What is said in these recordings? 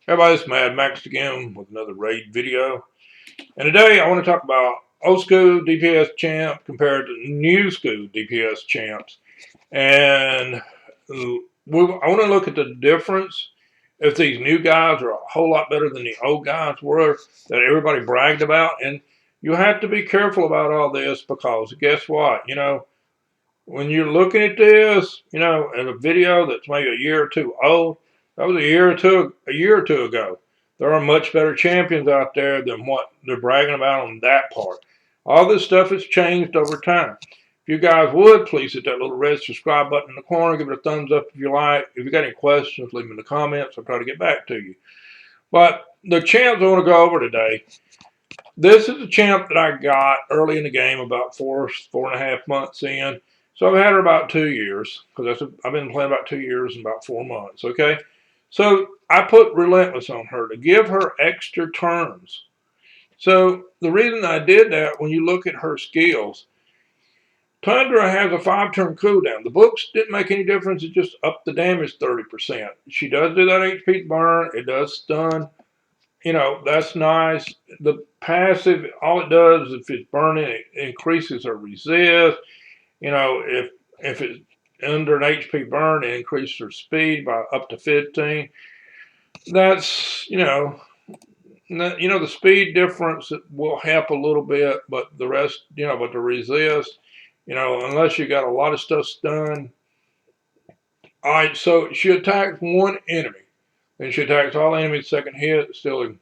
Everybody, it's Madmaxed again with another raid video. And today I want to talk about old school DPS champ compared to new school DPS champs. And I want to look at the difference if these new guys are a whole lot better than the old guys were that everybody bragged about. And you have to be careful about all this because guess what? When you're looking at this, in a video that's maybe a year or two old, that was a year or two ago. There are much better champions out there than what they're bragging about on that part. All this stuff has changed over time. If you guys would please hit that little red subscribe button in the corner, give it a thumbs up if you like. If you got any questions, leave them in the comments. I'll try to get back to you. But the champs I want to go over today. This is a champ that I got early in the game, about 4.5 months in. So I've had her about 2 years because I've been playing about 2 years and about 4 months. Okay, so I put Relentless on her to give her extra turns. So the reason I did that, when you look at her skills, Tundra has a 5-turn cooldown. The books didn't make any difference. It just upped the damage 30%. She does do that HP burn. It does stun. That's nice. The passive, all it does is if it's burning, it increases her resist. If it's under an HP burn, it increases her speed by up to 15. That's, the speed difference will help a little bit, but the rest, but the resist, unless you got a lot of stuff stunned. All right, so she attacks one enemy. Then she attacks all enemies second hit, still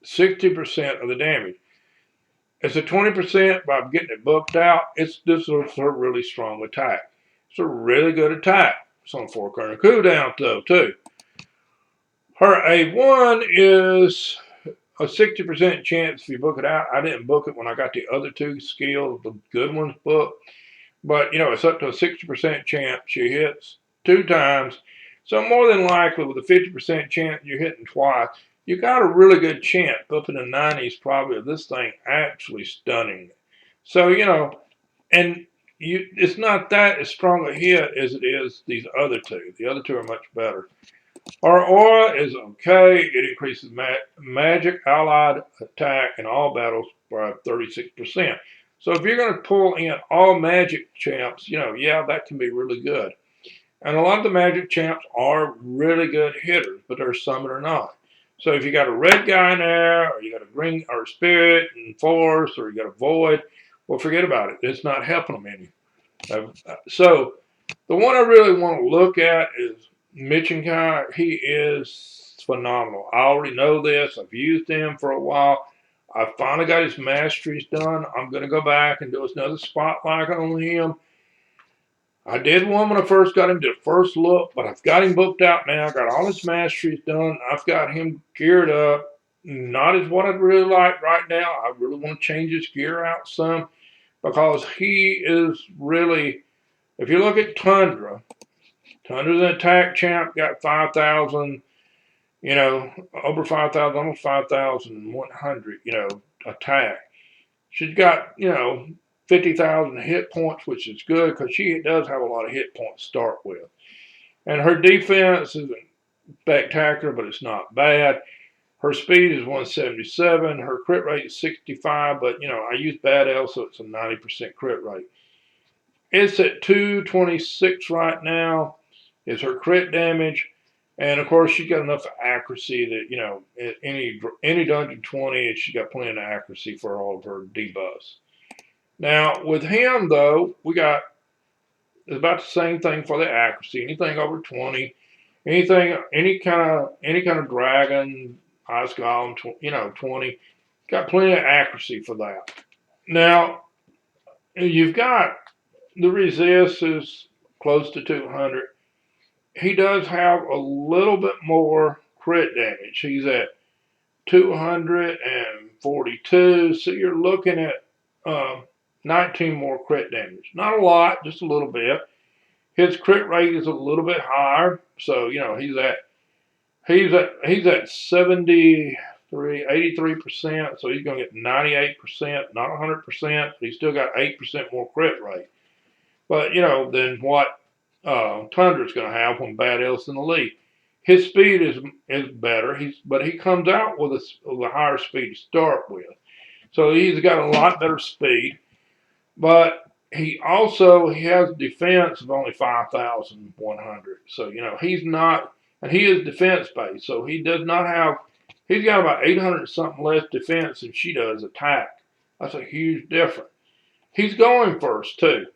60% of the damage. It's a 20% by getting it booked out. This is a really strong attack. It's a really good attack. It's on 4-turn cooldown though too. Her A1 is a 60% chance if you book it out. I didn't book it when I got the other two skills, the good ones booked. But it's up to a 60% chance she hits 2 times. So more than likely, with a 50% chance you're hitting twice, you got a really good chance up in the 90s probably of this thing actually stunning. So, and it's not that as strong a hit as it is these other two. The other two are much better. Our aura is okay. It increases magic allied attack in all battles by 36%. So if you're going to pull in all magic champs, that can be really good. And a lot of the magic champs are really good hitters, but there's some that are not. So if you got a red guy in there, or you got a green or a spirit and force, or you got a void, well, forget about it. It's not helping them any. So the one I really want to look at is Michinkai. He is phenomenal. I already know this. I've used him for a while. I finally got his masteries done. I'm going to go back and do another spotlight on him. I did one when I first got him, did a first look, but I've got him booked out now. I got all his masteries done. I've got him geared up. Not as what I'd really like right now. I really want to change his gear out some because he is really, if you look at Tundra's an attack champ, got 5,000, over 5,000, almost 5,100, attack. She's got, 50,000 hit points, which is good because she does have a lot of hit points to start with. And her defense isn't spectacular, but it's not bad. Her speed is 177. Her crit rate is 65, but, I use Bad L, so it's a 90% crit rate. It's at 226 right now, is her crit damage. And of course, she's got enough accuracy that, any dungeon 20, she's got plenty of accuracy for all of her debuffs. Now, with him, though, it's about the same thing for the accuracy. Anything over 20, any kind of dragon, ice golem, 20, got plenty of accuracy for that. Now, you've got the resist is close to 200. He does have a little bit more crit damage. He's at 242. So you're looking at 19 more crit damage. Not a lot, just a little bit. His crit rate is a little bit higher. So, he's at 73, 83%. So he's going to get 98%, not 100%. But he's still got 8% more crit rate. But, than what Tundra's going to have when Bad L's in the lead. His speed is better. But he comes out with a higher speed to start with. So he's got a lot better speed. But he has defense of only 5,100. So he's not, and he is defense based. So he does not have. He's got about 800 something less defense than she does attack. That's a huge difference. He's going first too,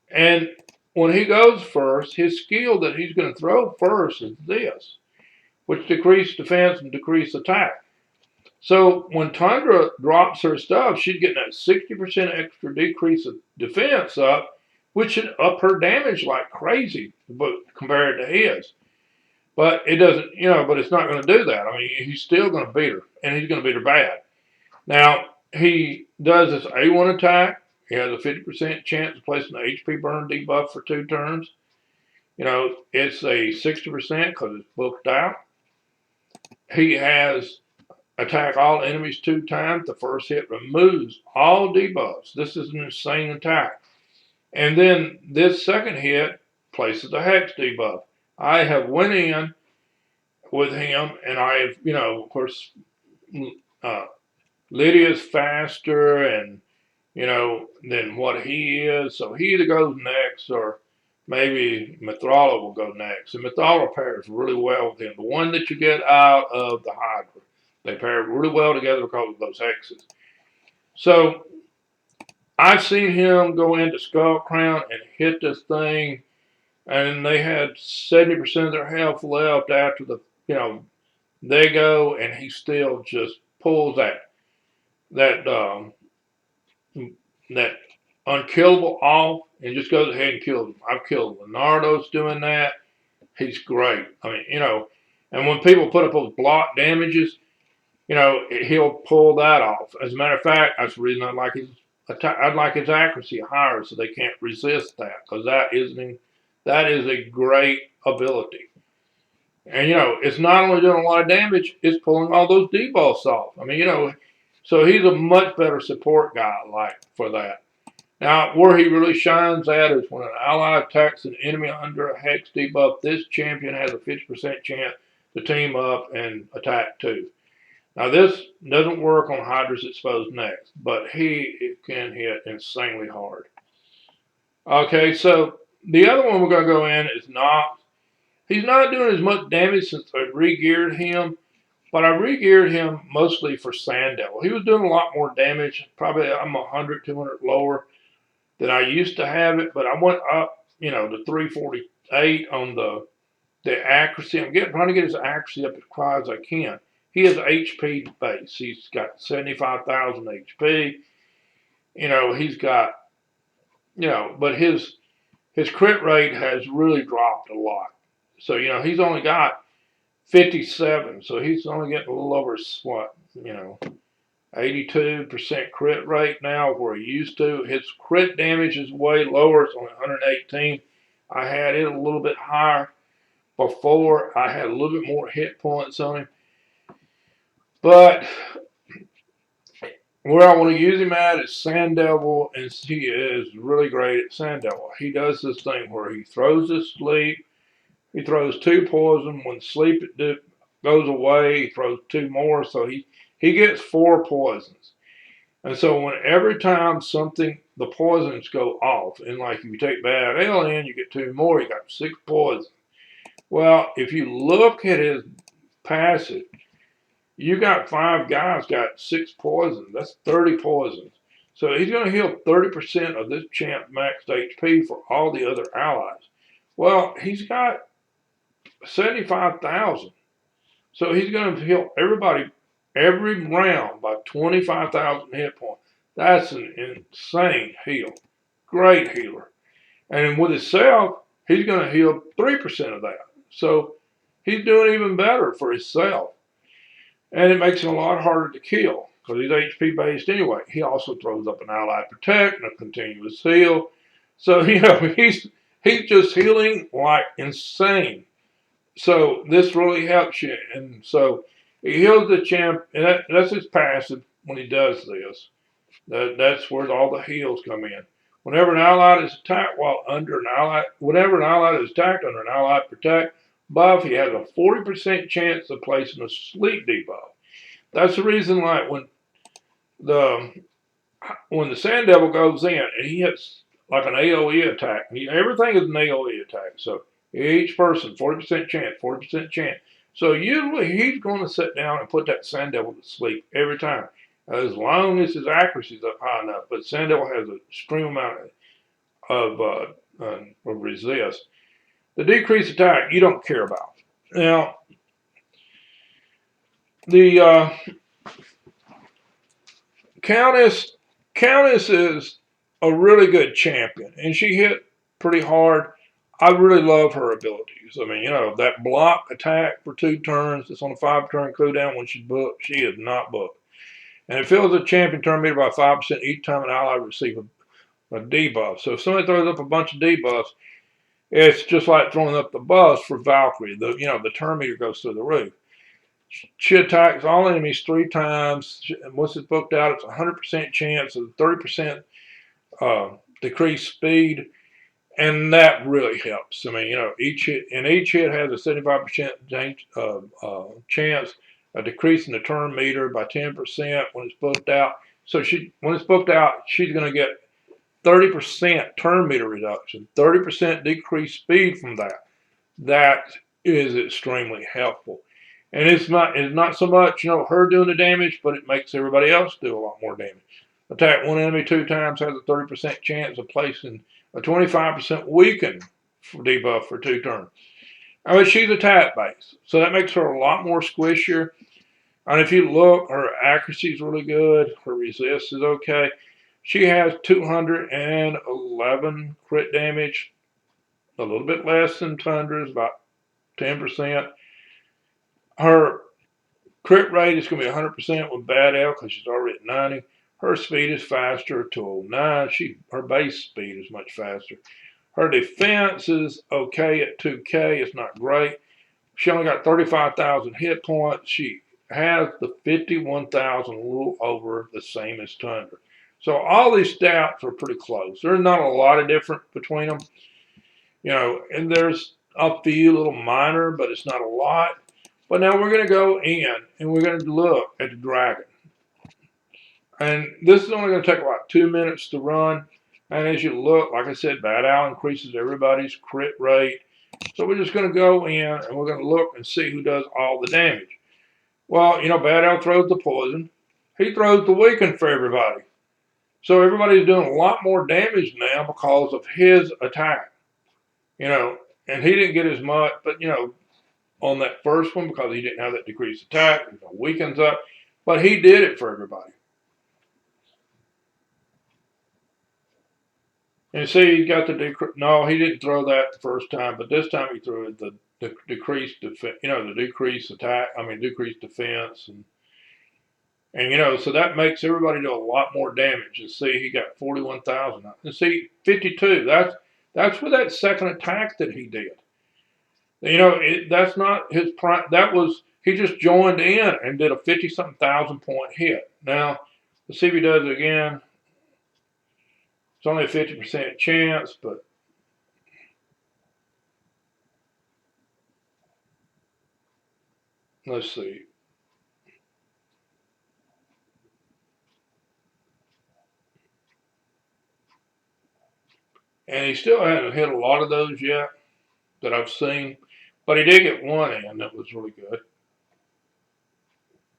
and when he goes first, his skill that he's going to throw first is this, which decreases defense and decreases attack. So when Tundra drops her stuff, she's getting that 60% extra decrease of defense up, which should up her damage like crazy, but compared to his. But it doesn't, but it's not going to do that. I mean, he's still going to beat her, and he's going to beat her bad. Now, he does this A1 attack. He has a 50% chance of placing an HP burn debuff for 2 turns. It's a 60% because it's booked out. He has attack all enemies 2 times. The first hit removes all debuffs. This is an insane attack. And then this second hit places a hex debuff. I have went in with him, and I have, of course, Lydia's faster and than what he is. So he either goes next or maybe Mithrala will go next. And Mithrala pairs really well with him. The one that you get out of the Hydra. They pair really well together because of those hexes. So I've seen him go into Skull Crown and hit this thing, and they had 70% of their health left after they go, and he still just pulls that unkillable off and just goes ahead and kills him. I've killed Leonardo's doing that. He's great. I mean, and when people put up those block damages, he'll pull that off. As a matter of fact, that's the reason I'd like his accuracy higher so they can't resist that, because that is a great ability. And it's not only doing a lot of damage, it's pulling all those debuffs off. I mean, so he's a much better support guy for that. Now, where he really shines at is when an ally attacks an enemy under a hex debuff. This champion has a 50% chance to team up and attack too. Now, this doesn't work on Hydra's exposed next, but he can hit insanely hard. Okay, so the other one we're going to go in is Nox. He's not doing as much damage since I re-geared him, but I re-geared him mostly for Sand Devil. He was doing a lot more damage. Probably I'm 100, 200 lower than I used to have it, but I went up, to 348 on the accuracy. I'm trying to get his accuracy up as high as I can. He has HP base. He's got 75,000 HP. He's got, but his crit rate has really dropped a lot. So, he's only got 57. So he's only getting a little over, 82% crit rate now where he used to. His crit damage is way lower. It's only 118. I had it a little bit higher before. I had a little bit more hit points on him. But where I want to use him at is Sand Devil, and he is really great at Sand Devil. He does this thing where he throws his sleep. He throws 2 poison. When sleep goes away, he throws 2 more. So he gets 4 poisons. And so when every time the poisons go off, and like if you take bad alien, you get 2 more. You got 6 poisons. Well, if you look at his passive, you got 5 guys got 6 poisons. That's 30 poisons. So he's going to heal 30% of this champ maxed HP for all the other allies. Well, he's got 75,000. So he's going to heal everybody every round by 25,000 hit points. That's an insane heal. Great healer. And with himself, he's going to heal 3% of that. So he's doing even better for himself. And it makes him a lot harder to kill because he's HP based anyway. He also throws up an allied protect and a continuous heal. So, he's just healing like insane. So this really helps you. And so he heals the champ, and that's his passive when he does this. That's where all the heals come in. Whenever an allied is attacked while under an allied, whenever an allied is attacked under an allied protect, buff, he has a 40% chance of placing a sleep debuff. That's the reason, like the when the Sand Devil goes in and he hits like an AoE attack, everything is an AoE attack. So each person, 40% chance, 40% chance. So usually he's going to sit down and put that Sand Devil to sleep every time, as long as his accuracy is up high enough. But Sand Devil has an extreme amount of resist. The decreased attack you don't care about. Now the Countess is a really good champion, and she hit pretty hard. I really love her abilities. I mean, that block attack for 2 turns, it's on a 5-turn cooldown when she's booked. She is not booked. And it fills a champion turn meter by 5% each time an ally receives a debuff. So if somebody throws up a bunch of debuffs, it's just like throwing up the buffs for Valkyrie. The turn meter goes through the roof. She attacks all enemies 3 times. And once it's booked out, it's a 100% chance of 30% decreased speed, and that really helps. I mean, each hit has a 75% chance of decreasing the turn meter by 10% when it's booked out. So when it's booked out, she's going to get 30% turn meter reduction, 30% decreased speed from that. That is extremely helpful. And it's not so much, her doing the damage, but it makes everybody else do a lot more damage. Attack one enemy 2 times has a 30% chance of placing a 25% weaken debuff for 2 turns. I mean, she's attack based, so that makes her a lot more squishier. And if you look, her accuracy is really good. Her resist is okay. She has 211 crit damage, a little bit less than Tundra's, about 10%. Her crit rate is going to be 100% with Bad L because she's already at 90. Her speed is faster to 09. Her base speed is much faster. Her defense is okay at 2K. It's not great. She only got 35,000 hit points. She has the 51,000, a little over the same as Tundra. So all these stats are pretty close. There's not a lot of difference between them. And there's a few little minor, but it's not a lot. But now we're going to go in and we're going to look at the dragon. And this is only going to take about 2 minutes to run. And as you look, like I said, Bad Owl increases everybody's crit rate. So we're just going to go in and we're going to look and see who does all the damage. Well, Bad Owl throws the poison. He throws the weaken for everybody. So everybody's doing a lot more damage now because of his attack. And he didn't get as much, but, on that first one, because he didn't have that decreased attack, weakens up. But he did it for everybody. And see, he got the decrease. No, he didn't throw that the first time, but this time he threw it the decreased defense. The decreased attack. Decreased defense, and so that makes everybody do a lot more damage. And see, he got 41,000. And see, 52. That's with that second attack that he did. That's not his prime. That was he just joined in and did a 50-something thousand point hit. Now let's see if he does it again. It's only a 50% chance, but let's see. And he still hasn't hit a lot of those yet that I've seen, but he did get one in that was really good.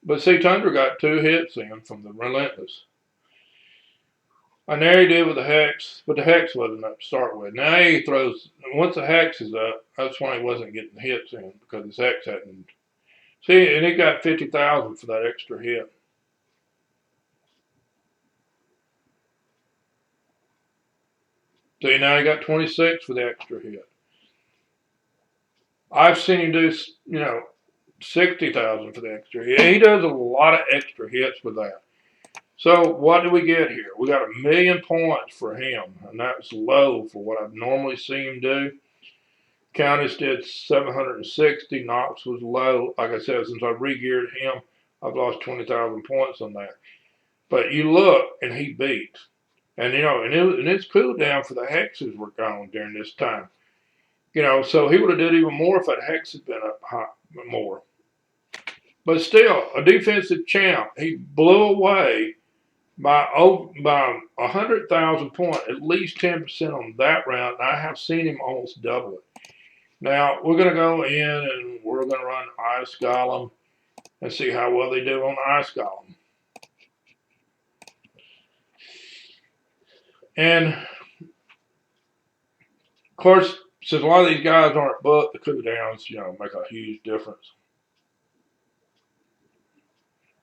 But see, Tundra got 2 hits in from the Relentless. And there he did with the Hex, but the Hex wasn't up to start with. Now he throws, once the Hex is up, that's why he wasn't getting hits in, because his Hex hadn't. See, and he got 50,000 for that extra hit. See, now he got 26 for the extra hit. I've seen him do, 60,000 for the extra hit. He does a lot of extra hits with that. So what do we get here? We got 1,000,000 points for him, and that's low for what I've normally seen him do. Countess did 760. Knox was low. Like I said, since I re-geared him, I've lost 20,000 points on that. But you look, and he beats. And, and its cooldown for the hexes were gone during this time. You know, so he would have did even more if that hex had been up high, more. But still, a defensive champ. He blew away by 100,000 points, at least 10% on that round. And I have seen him almost double it. Now we're going to go in and we're going to run Ice Golem and see how well they do on Ice Golem. And of course, since a lot of these guys aren't booked, the cooldowns, you know, make a huge difference.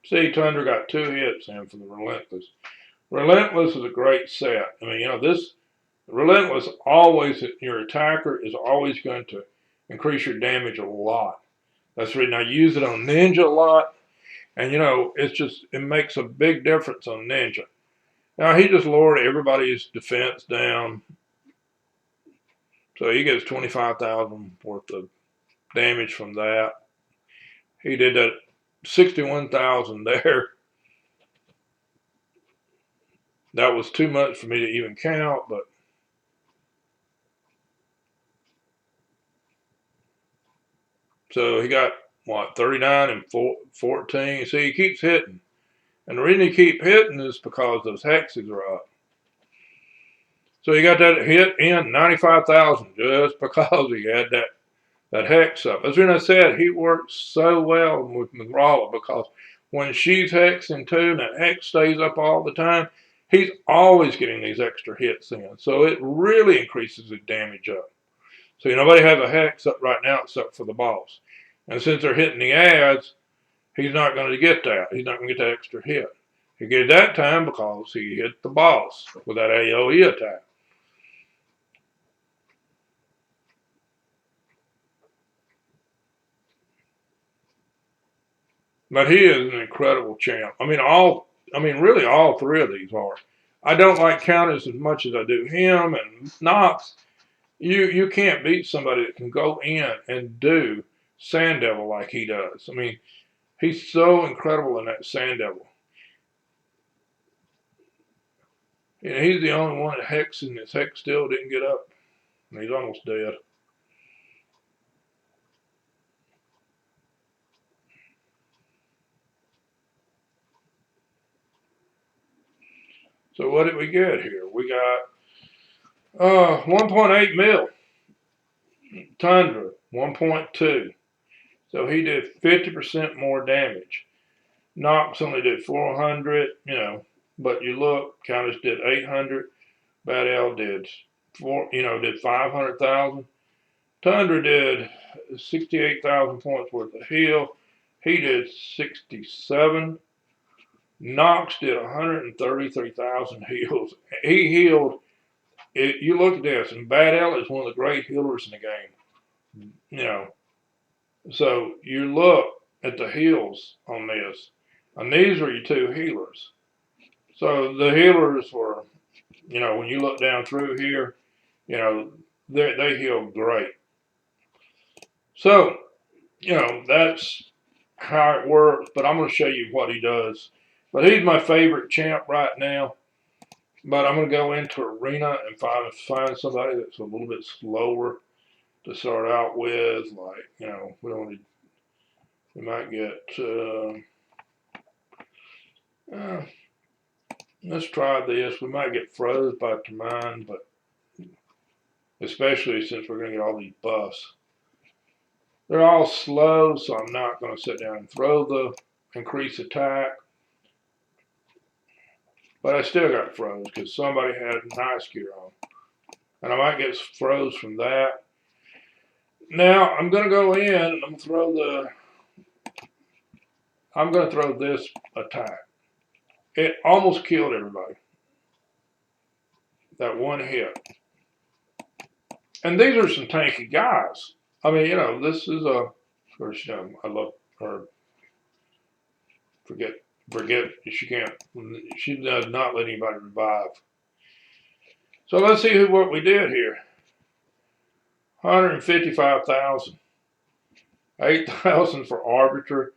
See, Tundra got 2 hits in for the Relentless. Relentless is a great set. I mean, you know, this Relentless always, your attacker is always going to increase your damage a lot. That's the reason I use it on Ninja a lot. And, you know, it's just, it makes a big difference on Ninja. Now, he just lowered everybody's defense down. So he gets 25,000 worth of damage from that. He did that 61,000 there. That was too much for me to even count, but so he got what, 39 and 14. See, he keeps hitting. And the reason he keeps hitting is because those hexes are up. So he got that hit in 95,000 just because he had that hex up. As I said, he works so well with Madmaxed because when she's hexing too and that hex stays up all the time, he's always getting these extra hits in. So it really increases his damage up. So nobody has a hex up right now except for the boss. And since they're hitting the ads, he's not going to get that. He's not going to get that extra hit. He gets that time because he hit the boss with that AoE attack. But he is an incredible champ. I mean, really all 3 of these are. I don't like Countess as much as I do him and Nox. You can't beat somebody that can go in and do Sand Devil like he does. I mean, he's so incredible in that Sand Devil. You know, he's the only one that hex, and his hex still didn't get up. And he's almost dead. So what did we get here? We got 1.8 mil. Tundra, 1.2. So he did 50% more damage. Nox only did 400, you know, but you look, Countess did 800. Bad L did 500,000. Tundra did 68,000 points worth of heal. He did 67. Nox did 133,000 heals. He healed. You look at this, and Bad L is one of the great healers in the game. You know, so you look at the heals on this, and these are your 2 healers. So the healers were, you know, when you look down through here, you know, they heal great. So, you know, that's how it works, but I'm going to show you what he does. But he's my favorite champ right now. But I'm going to go into Arena and find somebody that's a little bit slower to start out with. Like, you know, we might get, let's try this. We might get froze by Termine, but especially since we're going to get all these buffs. They're all slow, so I'm not going to sit down and throw the increase attack. But I still got froze because somebody had nice gear on. And I might get froze from that. Now I'm going to go in and I'm going to throw this attack. It almost killed everybody. That one hit. And these are some tanky guys. I mean, you know, this is a, of course, you know, I love her. Forget, she does not let anybody revive. So let's see what we did here. 155,000. 8,000 for Arbiter.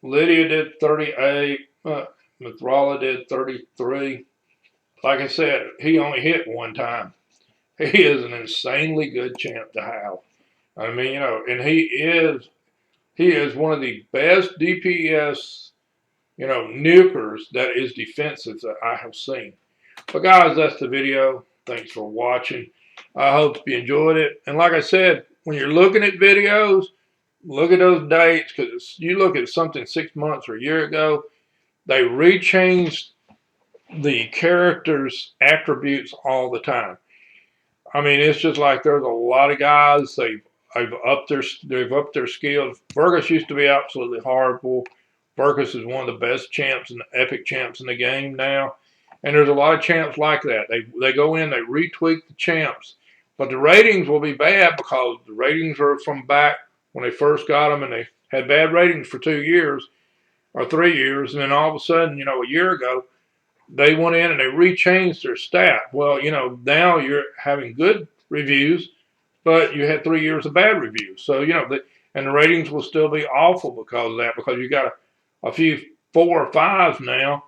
Lydia did 38. Mithrala did 33. Like I said, he only hit one time. He is an insanely good champ to have. I mean, and he is one of the best DPS, nukers that is defensive that I have seen. But guys, that's the video. Thanks for watching. I hope you enjoyed it. And like I said, when you're looking at videos, look at those dates, because you look at something 6 months or a year ago, they rechanged the characters' attributes all the time. I mean, it's just like there's a lot of guys they've upped their skills. Burgess used to be absolutely horrible. Burgess is one of the best champs and epic champs in the game now. And there's a lot of champs like that. They go in, they retweak the champs, but the ratings will be bad because the ratings are from back when they first got them, and they had bad ratings for 2 years or 3 years, and then all of a sudden, a year ago, they went in and they rechanged their stat. Well, now you're having good reviews, but you had 3 years of bad reviews. So, and the ratings will still be awful because of that, because you got a few 4 or 5s now,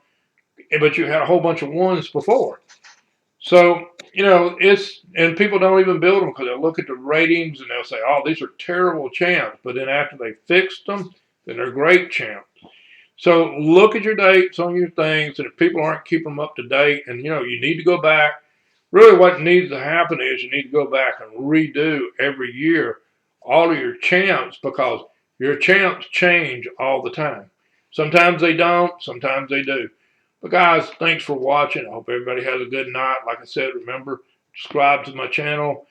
but you had a whole bunch of 1s before. So, and people don't even build them because they'll look at the ratings and they'll say, oh, these are terrible champs. But then after they fixed them, then they're great champs. So look at your dates on your things, and if people aren't keeping them up to date, and you need to go back. Really, what needs to happen is you need to go back and redo every year all of your champs, because your champs change all the time. Sometimes they don't, sometimes they do. But guys, thanks for watching. I hope everybody has a good night. Like I said, remember, subscribe to my channel,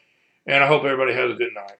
and I hope everybody has a good night.